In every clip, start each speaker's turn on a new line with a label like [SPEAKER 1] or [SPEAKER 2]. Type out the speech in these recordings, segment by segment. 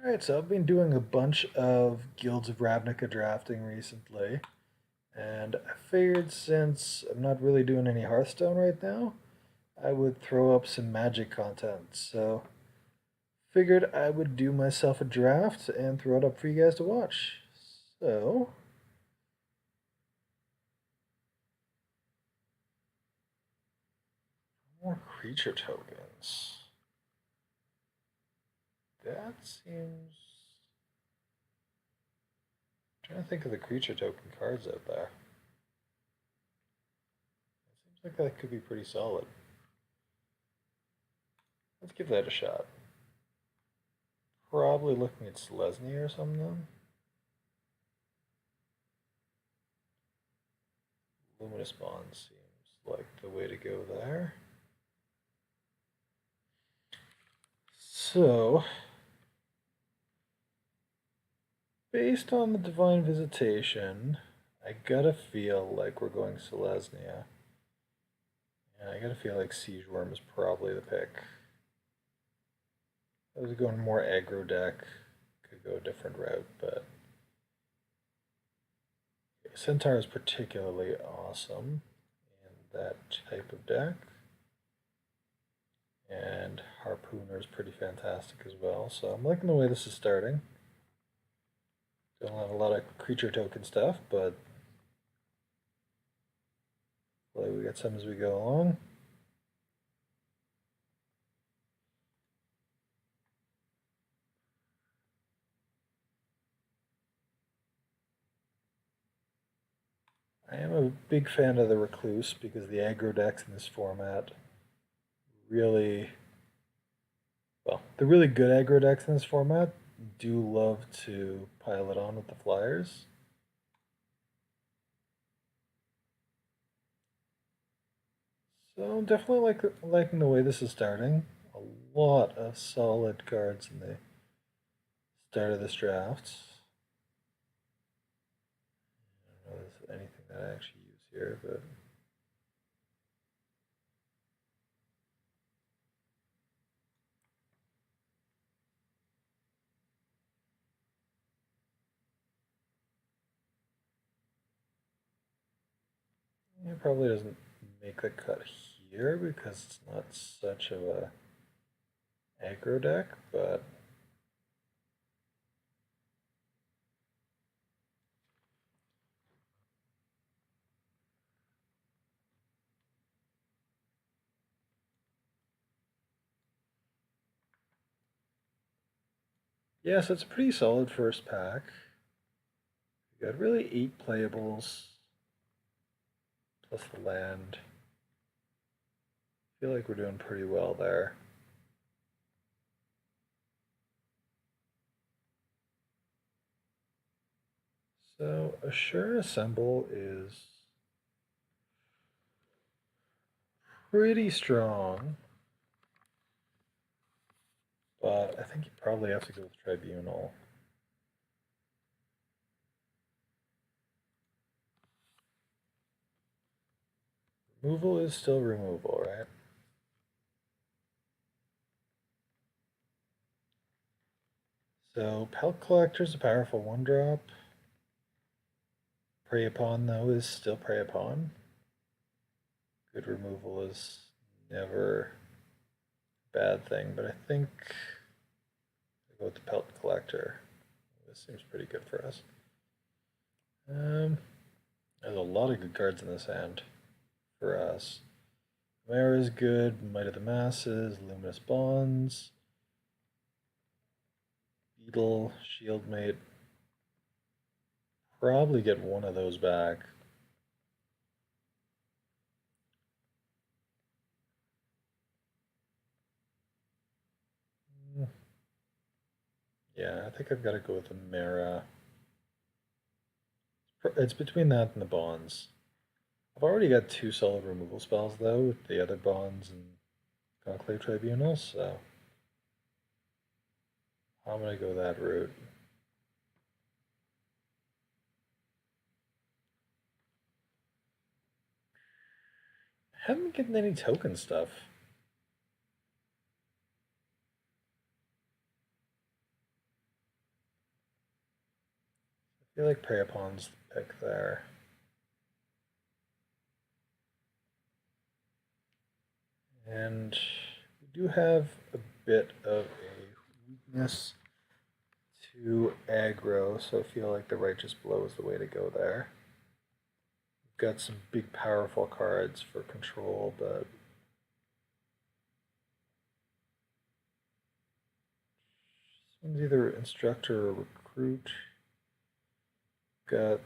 [SPEAKER 1] Alright, so I've been doing a bunch of Guilds of Ravnica drafting recently, and I figured since I'm not really doing any Hearthstone right now, I would throw up some Magic content. So, figured I would do myself a draft and throw it up for you guys to watch. So, more creature tokens. That seems. I'm trying to think of the creature token cards out there. It seems like that could be pretty solid. Let's give that a shot. Probably looking at Selesnya or something. Luminous Bond seems like the way to go there. So, based on the Divine Visitation, I gotta feel like we're going Selesnya. And I gotta feel like Siege Worm is probably the pick. I was going more aggro deck, could go a different route, but Centaur is particularly awesome in that type of deck. And Harpooner is pretty fantastic as well, so I'm liking the way this is starting. Don't have a lot of creature token stuff, but hopefully we get some as we go along. I am a big fan of the Recluse because the aggro decks in this format really, well, the really good aggro decks in this format do love to pile it on with the flyers. So I'm definitely liking the way this is starting. A lot of solid cards in the start of this draft. I don't know if there's anything that I actually use here, but it probably doesn't make the cut here because it's not such of a aggro deck, but yeah, so it's a pretty solid first pack. We got really 8 playables plus the land. I feel like we're doing pretty well there. So Assure Assemble is pretty strong, but I think you probably have to go with Tribunal. Removal is still removal, right? So Pelt Collector is a powerful 1-drop. Prey Upon, though, is still Prey Upon. Good removal is never a bad thing, but I think I'll go with the Pelt Collector. This seems pretty good for us. There's a lot of good cards in this hand for us. Mara is good, Might of the Masses, Luminous Bonds, Beetle, Shieldmate. Probably get one of those back. Yeah, I think I've got to go with the Mara. It's between that and the Bonds. I've already got 2 solid removal spells, though, with the other Bonds and Conclave Tribunals, so I'm going to go that route. I haven't been getting any token stuff. feel like Prey Upon's the pick there. And we do have a bit of a weakness to aggro, so I feel like the Righteous Blow is the way to go there. We've got some big powerful cards for control, but this one's either Instructor or Recruit. Got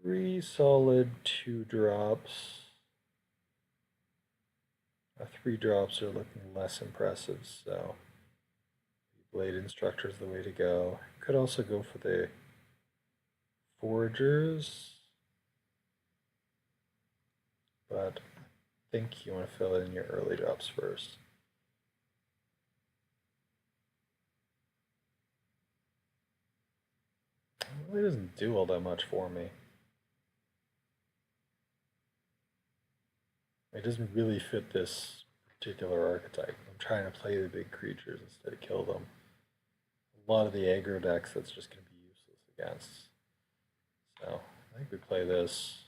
[SPEAKER 1] 3 solid 2-drops. 3 drops are looking less impressive, so Blade Instructor is the way to go. Could also go for the Foragers, but I think you want to fill in your early drops first. It really doesn't do all that much for me. It doesn't really fit this particular archetype. I'm trying to play the big creatures instead of kill them. A lot of the aggro decks that's just going to be useless against. So I think we play this.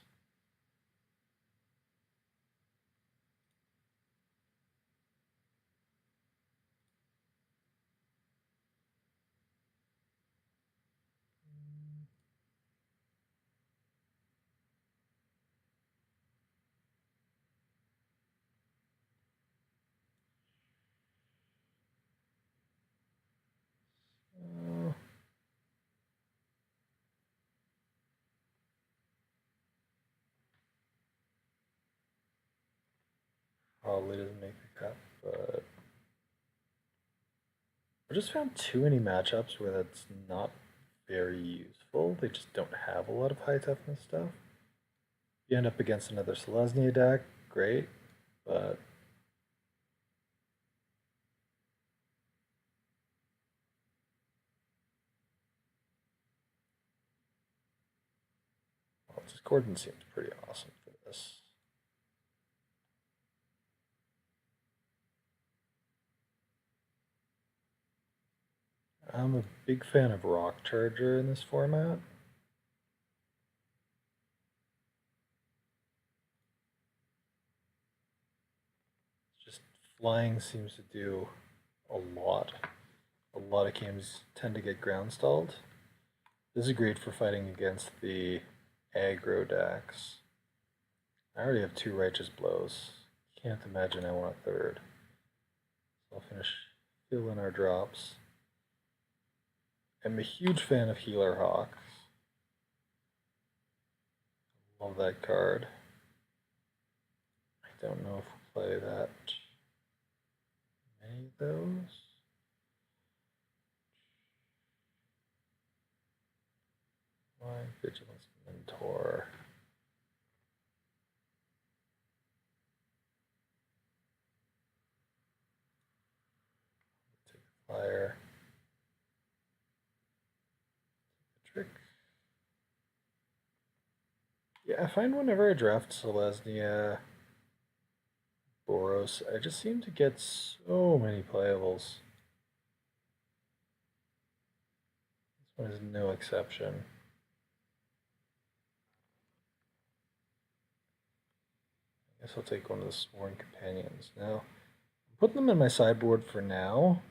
[SPEAKER 1] Probably doesn't make the cut, but I just found too many matchups where that's not very useful. They just don't have a lot of high toughness stuff. You end up against another Selesnya deck, great, but well, Discordant seems pretty awesome for this. I'm a big fan of Rock Charger in this format. Just flying seems to do a lot. A lot of games tend to get ground stalled. This is great for fighting against the aggro decks. I already have 2 Righteous Blows. Can't imagine I want a 3rd. So I'll fill in our drops. I'm a huge fan of Healer Hawks. Love that card. I don't know if we'll play that many of those. Why Vigilance Mentor? Take a flyer. Trick. Yeah, I find whenever I draft Selesnya Boros, I just seem to get so many playables. This one is no exception. I guess I'll take one of the Sworn Companions. Now, I'm putting them in my sideboard for now.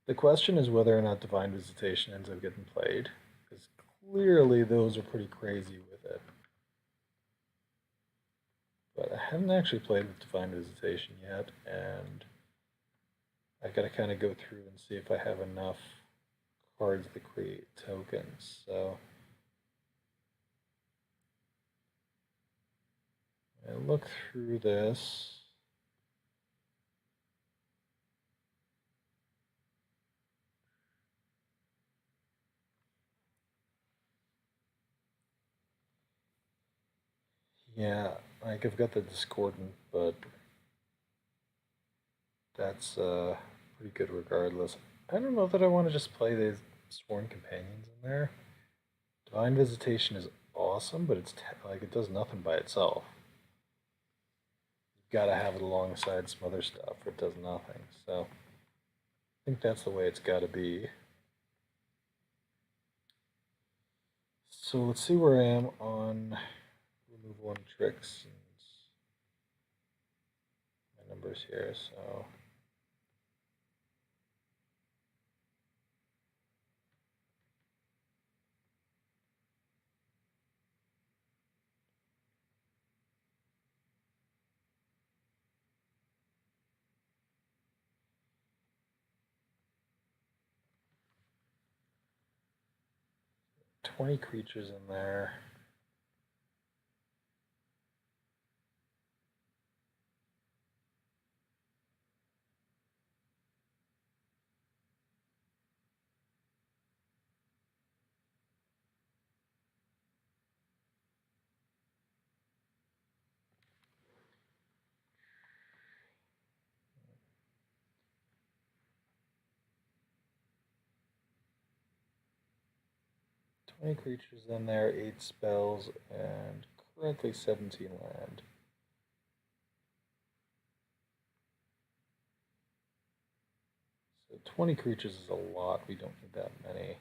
[SPEAKER 1] The question is whether or not Divine Visitation ends up getting played, because clearly those are pretty crazy with it. But I haven't actually played with Divine Visitation yet, and I gotta kind of go through and see if I have enough cards that create tokens. So I look through this. Yeah, like I've got the Discordant, but that's pretty good regardless. I don't know that I want to just play these Sworn Companions in there. Divine Visitation is awesome, but it's like it does nothing by itself. You've got to have it alongside some other stuff, or it does nothing. So I think that's the way it's got to be. So let's see where I am on removal and tricks and my numbers here. So 20 creatures in there. Twenty creatures in there, 8 spells, and currently 17 land. So 20 creatures is a lot. We don't need that many.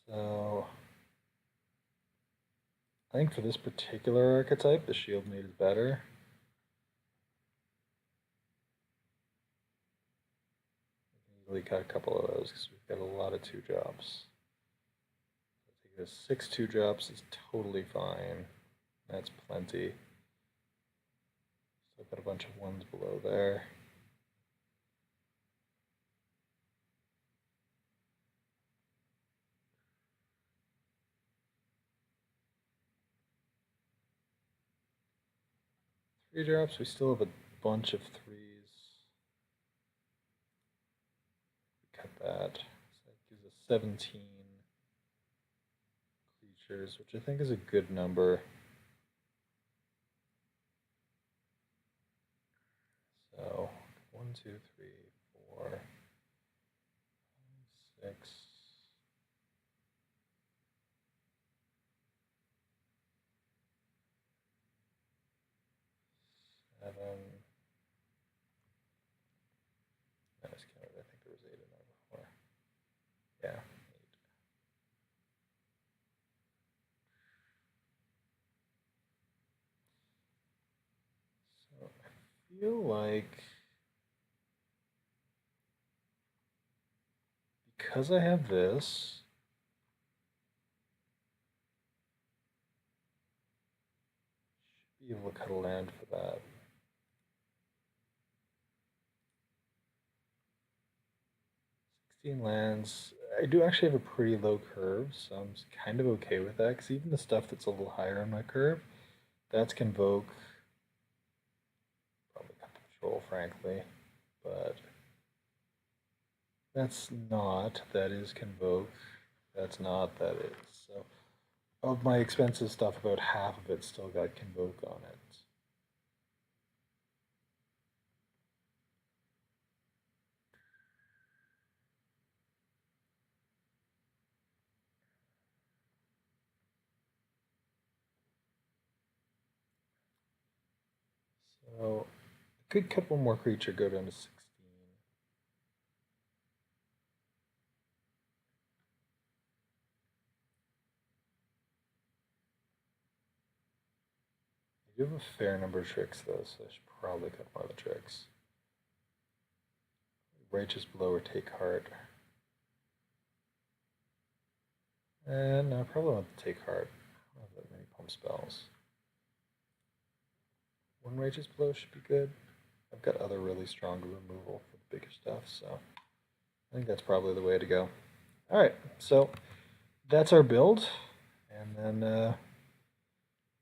[SPEAKER 1] So I think for this particular archetype, the shield mate is better. We got a couple of those because we've got a lot of 2-drops. I think this 6 2-drops is totally fine. That's plenty. So I've got a bunch of 1s below there. Three drops, we still have a bunch of 3s. Cut that. So that gives us 17 creatures, which I think is a good number. So 1, 2, 3, 4, 5, 6. 7. I miscounted. I think there was 8 in there before. Yeah, 8. So I feel like because I have this, should be able to cut a land for that. 16 lands. I do actually have a pretty low curve, so I'm kind of okay with that, because even the stuff that's a little higher on my curve, that's Convoke. Probably cut the Patrol, frankly, but that's not. That is Convoke. That's not. That is. So of my expensive stuff, about half of it still got Convoke on it. So I could cut one more creature, go down to 16. I do have a fair number of tricks though, so I should probably cut more of the tricks. Righteous Blow or Take Heart. And no, I probably want to Take Heart. I don't have that many pump spells. One Righteous Blow should be good. I've got other really strong removal for the bigger stuff, so I think that's probably the way to go. Alright, so that's our build, and then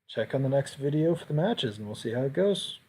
[SPEAKER 1] check on the next video for the matches, and we'll see how it goes.